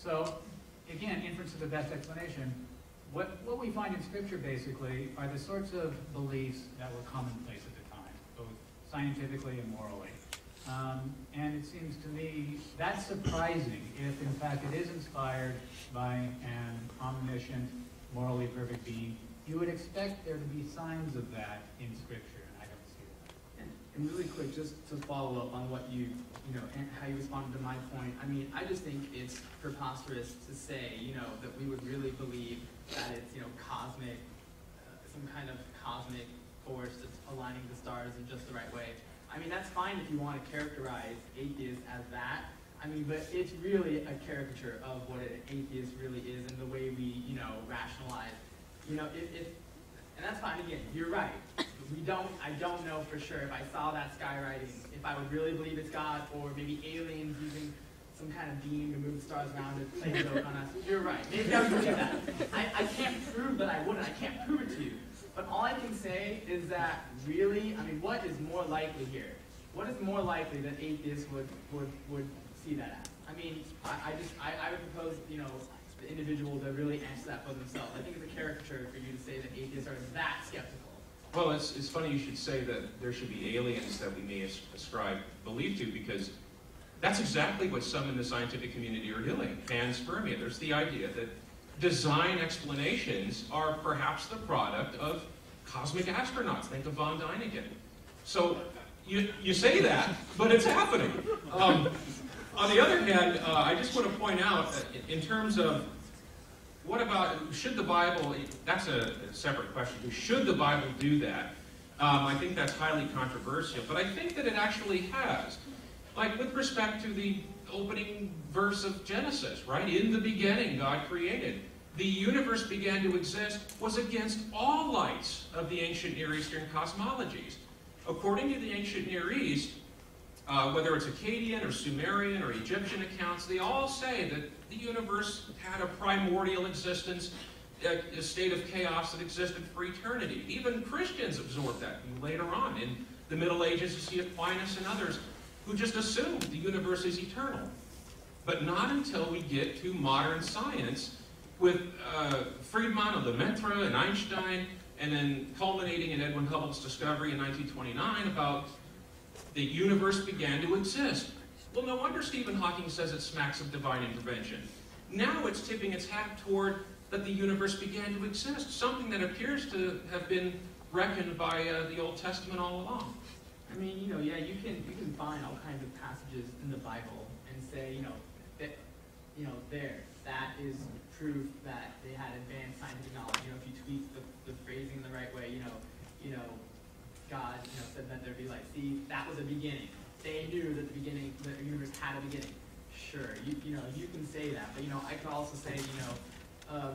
So, again, inference is the best explanation. What we find in Scripture, basically, are the sorts of beliefs that were commonplace at the time, both scientifically and morally. And it seems to me that's surprising if, in fact, it is inspired by an omniscient, morally perfect being. You would expect there to be signs of that in Scripture, and I don't see that. And really quick, just to follow up on what and how you responded to my point, I mean, I just think it's preposterous to say, that we would really believe that it's, cosmic, some kind of cosmic force that's aligning the stars in just the right way. I mean, that's fine if you want to characterize atheists as that. I mean, but it's really a caricature of what an atheist really is and the way we, rationalize. And that's fine. Again, you're right. I don't know for sure if I saw that skywriting, if I would really believe it's God, or maybe aliens using some kind of beam to move the stars around to play a joke on us. You're right. Maybe I would believe that. I can't prove that I wouldn't. I can't prove it to you. But all I can say is that really, I mean, what is more likely here? What is more likely that atheists would see that as? I mean, I would propose, the individual to really answer that for themselves. I think it's a caricature for you to say that atheists are that skeptical. Well, it's funny you should say that there should be aliens that we may ascribe belief to, because that's exactly what some in the scientific community are doing. Panspermia. There's the idea that design explanations are perhaps the product of cosmic astronauts. Think of von Däniken. So you say that, but it's happening. On the other hand, I just want to point out, in terms of what about, should the Bible, that's a separate question. Should the Bible do that? I think that's highly controversial, but I think that it actually has. Like with respect to the opening verse of Genesis, right? In the beginning, God created. The universe began to exist was against all lights of the ancient Near Eastern cosmologies. According to the ancient Near East, whether it's Akkadian or Sumerian or Egyptian accounts, they all say that the universe had a primordial existence, a state of chaos that existed for eternity. Even Christians absorbed that later on. In the Middle Ages, you see Aquinas and others who just assumed the universe is eternal. But not until we get to modern science with Friedman of Lemaitre and Einstein, and then culminating in Edwin Hubble's discovery in 1929 about the universe began to exist. Well, no wonder Stephen Hawking says it smacks of divine intervention. Now it's tipping its hat toward that the universe began to exist, something that appears to have been reckoned by the Old Testament all along. I mean, yeah, you can find all kinds of passages in the Bible and say, that is proof that they had advanced scientific knowledge. If you tweak the phrasing in the right way, God, said that there'd be light. See, that was a beginning. They knew that the universe had a beginning. Sure, you can say that, but I could also say,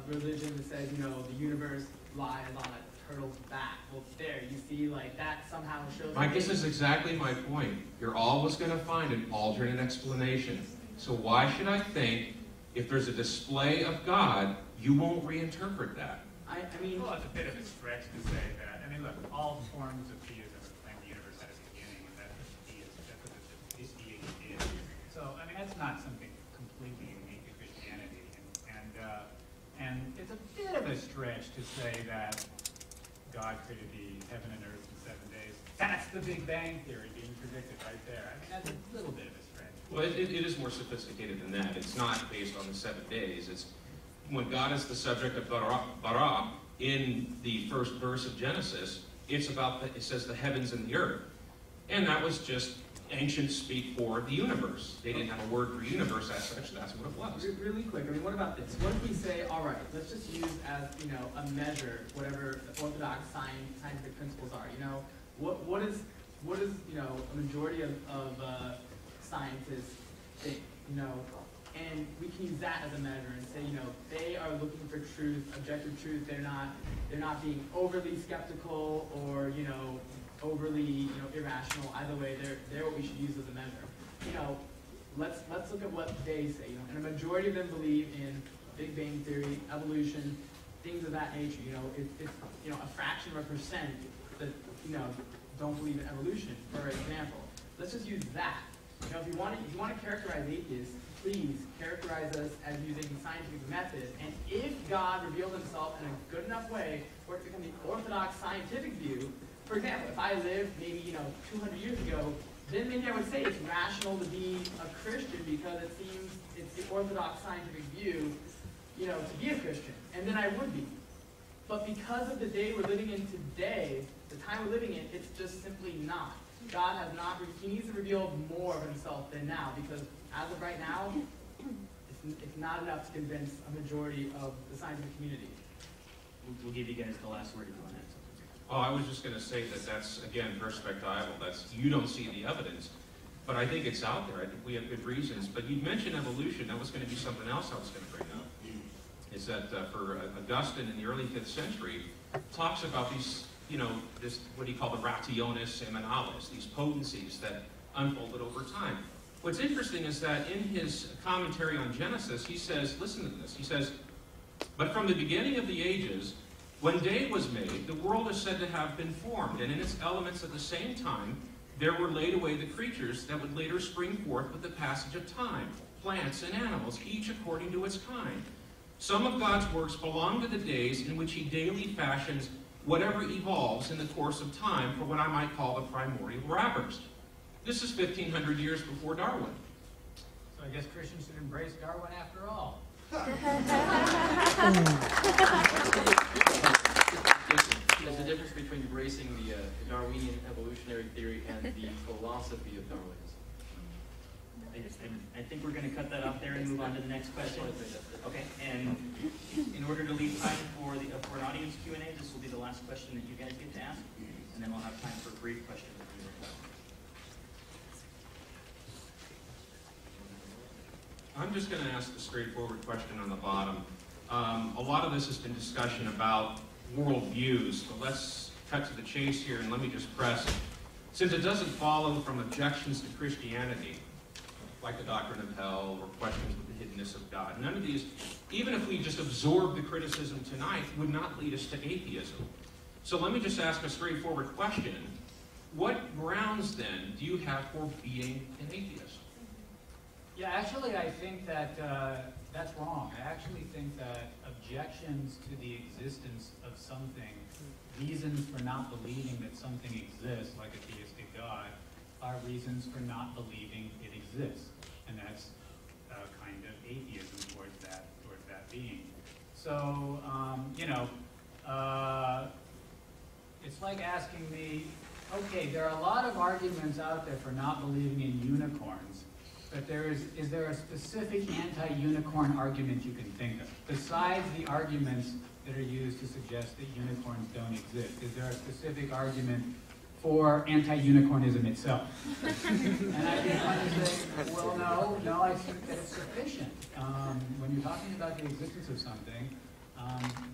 religion that says, the universe lies on a turtle's back. Well, there, you see, like that somehow shows. Mike, this is exactly my point. You're always going to find an alternate explanation. So why should I think if there's a display of God, you won't reinterpret that? I mean, well, it's a bit of a stretch to say that. I mean, look, all forms of theism claim the universe had a beginning, and that's what this deity is. So, I mean, that's not something completely unique to Christianity, and it's a bit of a stretch to say that God created the heaven and earth in 7 days. That's the Big Bang Theory being predicted right there. I mean, that's a little bit of a stretch. Well, it is more sophisticated than that. It's not based on the 7 days. It's when God is the subject of bara in the first verse of Genesis, it says the heavens and the earth. And that was just ancient speak for the universe. They didn't have a word for universe as such, that's what it was. Really quick, I mean, what about this? What if we say, all right, let's just use as, a measure whatever the orthodox scientific principles are, What is a majority of scientists think, and we can use that as a measure and say, they are looking for truth, objective truth. They're not being overly skeptical or, overly, irrational. Either way, they're what we should use as a measure. Let's look at what they say. And a majority of them believe in Big Bang Theory, evolution, things of that nature. It's a fraction of a percent that don't believe in evolution, for example. Let's just use that. If you want to characterize atheists, please characterize us as using scientific method. And if God revealed himself in a good enough way for it to become the orthodox scientific view, for example, if I lived maybe 200 years ago, then maybe I would say it's rational to be a Christian because it seems it's the orthodox scientific view, to be a Christian, and then I would be. But because of the day we're living in today, the time we're living in, it's just simply not. God has not, he needs to reveal more of himself than now, because as of right now, it's not enough to convince a majority of the scientific community. We'll give you guys the last word if you want to add something. Oh, I was just going to say that that's, again, perspectival. You don't see the evidence, but I think it's out there. I think we have good reasons. But you mentioned evolution. That was going to be something else I was going to bring up. Is that for Augustine in the early 5th century, talks about these, this, what he called the rationes seminales, these potencies that unfolded over time. What's interesting is that in his commentary on Genesis, he says, listen to this, he says, but from the beginning of the ages, when day was made, the world is said to have been formed, and in its elements at the same time, there were laid away the creatures that would later spring forth with the passage of time, plants and animals, each according to its kind. Some of God's works belong to the days in which he daily fashions whatever evolves in the course of time for what I might call the primordial wrappers. This is 1,500 years before Darwin. So I guess Christians should embrace Darwin after all. There's a difference between embracing the Darwinian evolutionary theory and the philosophy of Darwinism. I think we're going to cut that off there and move on to the next question. Okay, and in order to leave time for an audience Q&A, this will be the last question that you guys get to ask, and then we'll have time for a brief question. I'm just going to ask the straightforward question on the bottom. A lot of this has been discussion about worldviews, but let's cut to the chase here and let me just press. Since it doesn't follow from objections to Christianity, like the doctrine of hell or questions with the hiddenness of God, none of these, even if we just absorb the criticism tonight, would not lead us to atheism. So let me just ask a straightforward question. What grounds, then, do you have for being an atheist? Yeah, actually, I think that that's wrong. I actually think that objections to the existence of something, reasons for not believing that something exists, like a theistic God, are reasons for not believing it exists. And that's kind of atheism towards that being. So, it's like asking me, okay, there are a lot of arguments out there for not believing in unicorns, but is there a specific anti-unicorn argument you can think of, besides the arguments that are used to suggest that unicorns don't exist? Is there a specific argument for anti-unicornism itself? And I think when you say, well, no, I think that it's sufficient. When you're talking about the existence of something,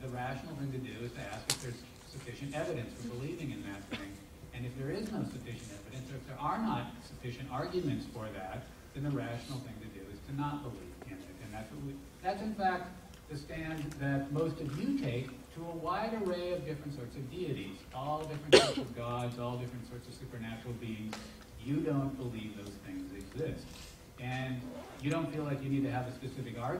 the rational thing to do is to ask if there's sufficient evidence for believing in that thing. And if there is no sufficient evidence, or if there are not sufficient arguments for that, then the rational thing to do is to not believe in it. And that's in fact the stand that most of you take to a wide array of different sorts of deities, all different sorts of gods, all different sorts of supernatural beings. You don't believe those things exist. And you don't feel like you need to have a specific argument